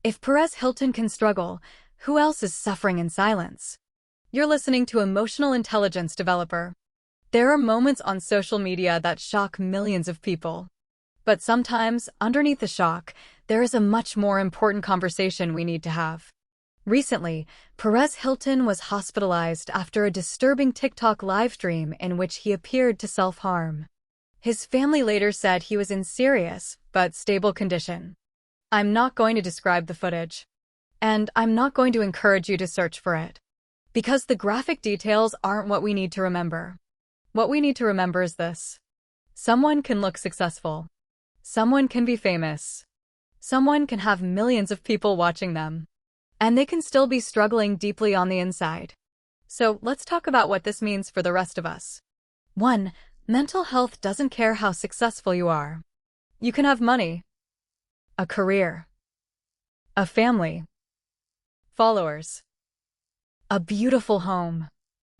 If Perez Hilton can struggle, who else is suffering in silence? You're listening to Emotional Intelligence Developer. There are moments on social media that shock millions of people. But sometimes, underneath the shock, there is a much more important conversation we need to have. Recently, Perez Hilton was hospitalized after a disturbing TikTok livestream in which he appeared to self-harm. His family later said he was in serious, but stable condition. I'm not going to describe the footage. And I'm not going to encourage you to search for it. Because the graphic details aren't what we need to remember. What we need to remember is this. Someone can look successful. Someone can be famous. Someone can have millions of people watching them. And they can still be struggling deeply on the inside. So let's talk about what this means for the rest of us. 1. Mental health doesn't care how successful you are. You can have money, a career, a family, followers, a beautiful home,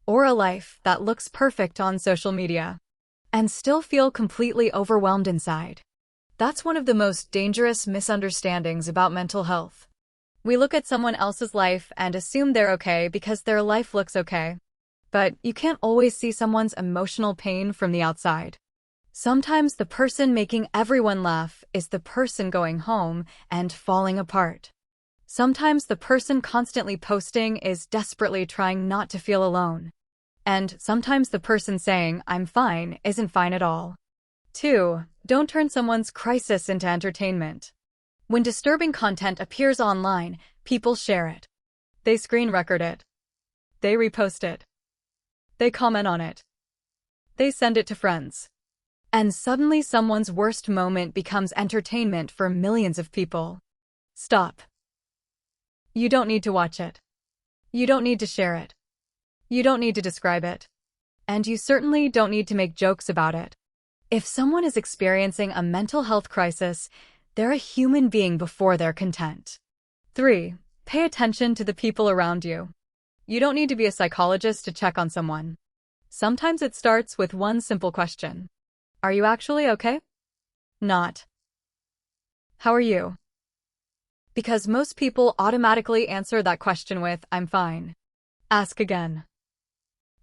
or a life that looks perfect on social media, and still feel completely overwhelmed inside. That's one of the most dangerous misunderstandings about mental health. We look at someone else's life and assume they're okay because their life looks okay. But you can't always see someone's emotional pain from the outside. Sometimes the person making everyone laugh is the person going home and falling apart. Sometimes the person constantly posting is desperately trying not to feel alone. And sometimes the person saying, "I'm fine," isn't fine at all. 2. Don't turn someone's crisis into entertainment. When disturbing content appears online, people share it. They screen record it. They repost it. They comment on it. They send it to friends. And suddenly someone's worst moment becomes entertainment for millions of people. Stop. You don't need to watch it. You don't need to share it. You don't need to describe it. And you certainly don't need to make jokes about it. If someone is experiencing a mental health crisis, they're a human being before they're content. 3. Pay attention to the people around you. You don't need to be a psychologist to check on someone. Sometimes it starts with one simple question. Are you actually okay? Not. How are you? Because most people automatically answer that question with, "I'm fine." Ask again.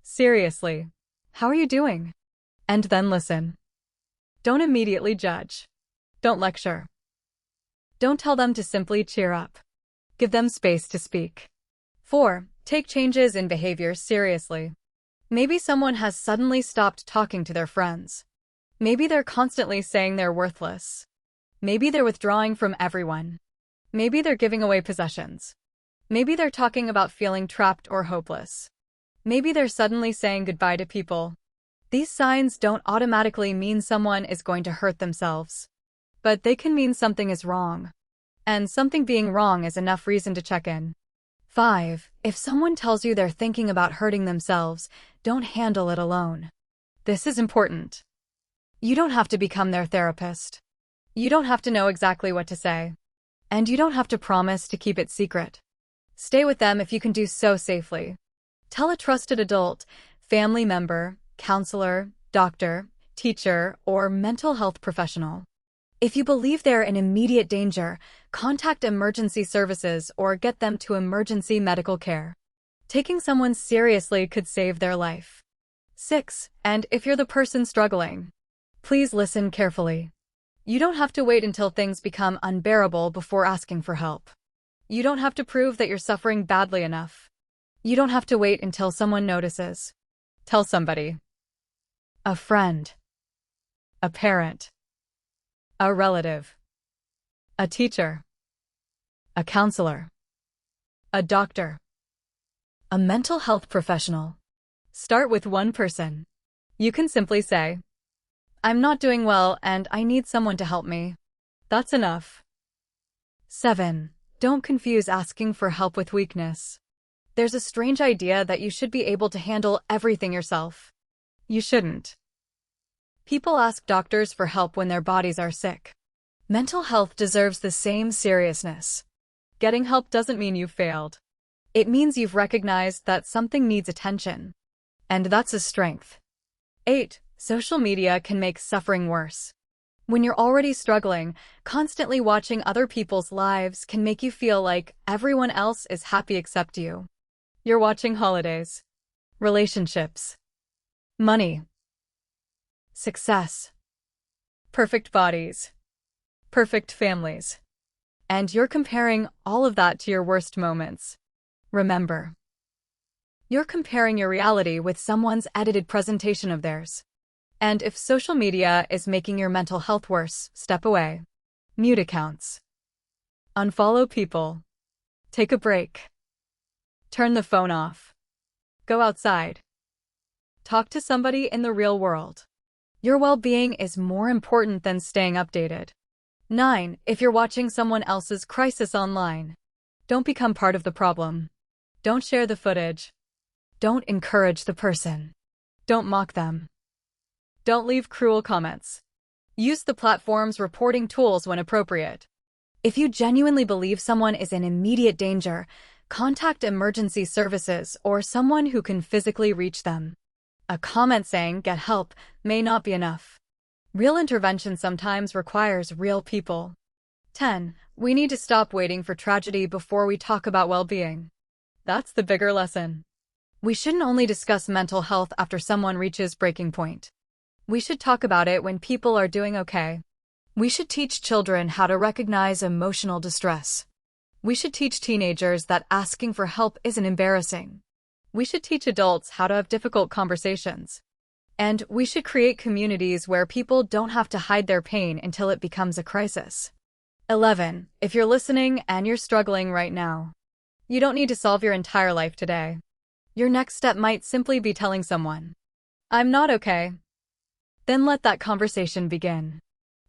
Seriously, how are you doing? And then listen. Don't immediately judge. Don't lecture. Don't tell them to simply cheer up. Give them space to speak. 4. Take changes in behavior seriously. Maybe someone has suddenly stopped talking to their friends. Maybe they're constantly saying they're worthless. Maybe they're withdrawing from everyone. Maybe they're giving away possessions. Maybe they're talking about feeling trapped or hopeless. Maybe they're suddenly saying goodbye to people. These signs don't automatically mean someone is going to hurt themselves. But they can mean something is wrong. And something being wrong is enough reason to check in. 5. If someone tells you they're thinking about hurting themselves, don't handle it alone. This is important. You don't have to become their therapist. You don't have to know exactly what to say. And you don't have to promise to keep it secret. Stay with them if you can do so safely. Tell a trusted adult, family member, counselor, doctor, teacher, or mental health professional. If you believe they're in immediate danger, contact emergency services or get them to emergency medical care. Taking someone seriously could save their life. 6. And if you're the person struggling, please listen carefully. You don't have to wait until things become unbearable before asking for help. You don't have to prove that you're suffering badly enough. You don't have to wait until someone notices. Tell somebody. A friend. A parent. A relative. A teacher. A counselor. A doctor. A mental health professional. Start with one person. You can simply say, "I'm not doing well and I need someone to help me." That's enough. 7. Don't confuse asking for help with weakness. There's a strange idea that you should be able to handle everything yourself. You shouldn't. People ask doctors for help when their bodies are sick. Mental health deserves the same seriousness. Getting help doesn't mean you've failed. It means you've recognized that something needs attention. And that's a strength. 8. Social media can make suffering worse. When you're already struggling, constantly watching other people's lives can make you feel like everyone else is happy except you. You're watching holidays, relationships, money, success, perfect bodies, perfect families. And you're comparing all of that to your worst moments. Remember, you're comparing your reality with someone's edited presentation of theirs. And if social media is making your mental health worse, step away. Mute accounts. Unfollow people. Take a break. Turn the phone off. Go outside. Talk to somebody in the real world. Your well-being is more important than staying updated. 9. If you're watching someone else's crisis online, don't become part of the problem. Don't share the footage. Don't encourage the person. Don't mock them. Don't leave cruel comments. Use the platform's reporting tools when appropriate. If you genuinely believe someone is in immediate danger, contact emergency services or someone who can physically reach them. A comment saying, "Get help," may not be enough. Real intervention sometimes requires real people. 10. We need to stop waiting for tragedy before we talk about well-being. That's the bigger lesson. We shouldn't only discuss mental health after someone reaches breaking point. We should talk about it when people are doing okay. We should teach children how to recognize emotional distress. We should teach teenagers that asking for help isn't embarrassing. We should teach adults how to have difficult conversations. And we should create communities where people don't have to hide their pain until it becomes a crisis. 11. If you're listening and you're struggling right now, you don't need to solve your entire life today. Your next step might simply be telling someone, "I'm not okay." Then let that conversation begin.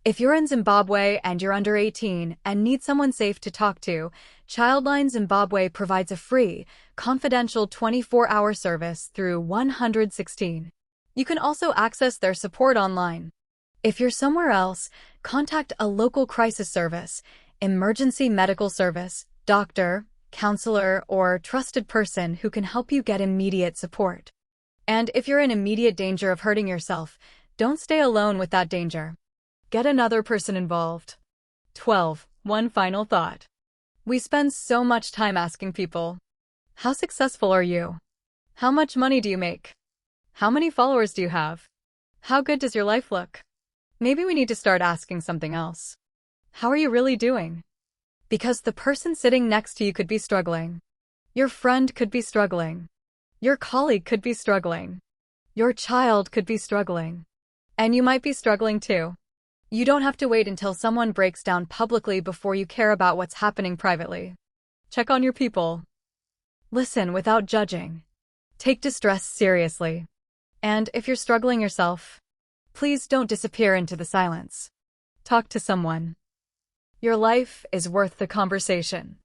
If you're in Zimbabwe and you're under 18 and need someone safe to talk to, Childline Zimbabwe provides a free, confidential 24-hour service through 116. You can also access their support online. If you're somewhere else, contact a local crisis service, emergency medical service, doctor, counselor, or trusted person who can help you get immediate support. And if you're in immediate danger of hurting yourself, don't stay alone with that danger. Get another person involved. 12. One final thought. We spend so much time asking people, "How successful are you? How much money do you make? How many followers do you have? How good does your life look?" Maybe we need to start asking something else. How are you really doing? Because the person sitting next to you could be struggling. Your friend could be struggling. Your colleague could be struggling. Your child could be struggling. And you might be struggling too. You don't have to wait until someone breaks down publicly before you care about what's happening privately. Check on your people. Listen without judging. Take distress seriously. And if you're struggling yourself, please don't disappear into the silence. Talk to someone. Your life is worth the conversation.